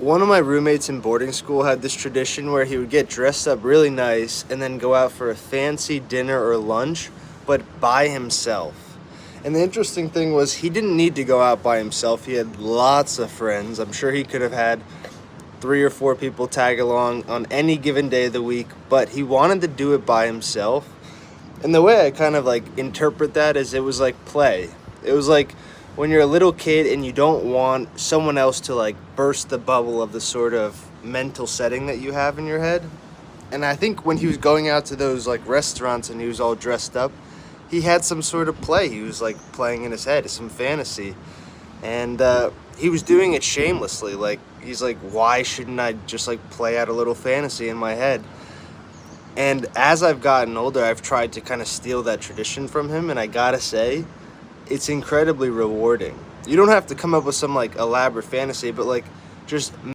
One of my roommates in boarding school had this tradition where he would get dressed up really nice and then go out for a fancy dinner or lunch, but by himself. And the interesting thing was he didn't need to go out by himself. He had lots of friends. I'm sure he could have had 3 or 4 people tag along on any given day of the week, but he wanted to do it by himself. And the way I kind of like interpret that is it was like play. It was like when you're a little kid and you don't want someone else to like burst the bubble of the sort of mental setting that you have in your head. And I think when he was going out to those like restaurants and he was all dressed up, he had some sort of play. He was like playing in his head, some fantasy. And he was doing it shamelessly. Like, he's like, why shouldn't I just like play out a little fantasy in my head? And as I've gotten older, I've tried to kind of steal that tradition from him. And I gotta say, it's incredibly rewarding. You don't have to come up with some like elaborate fantasy, but like just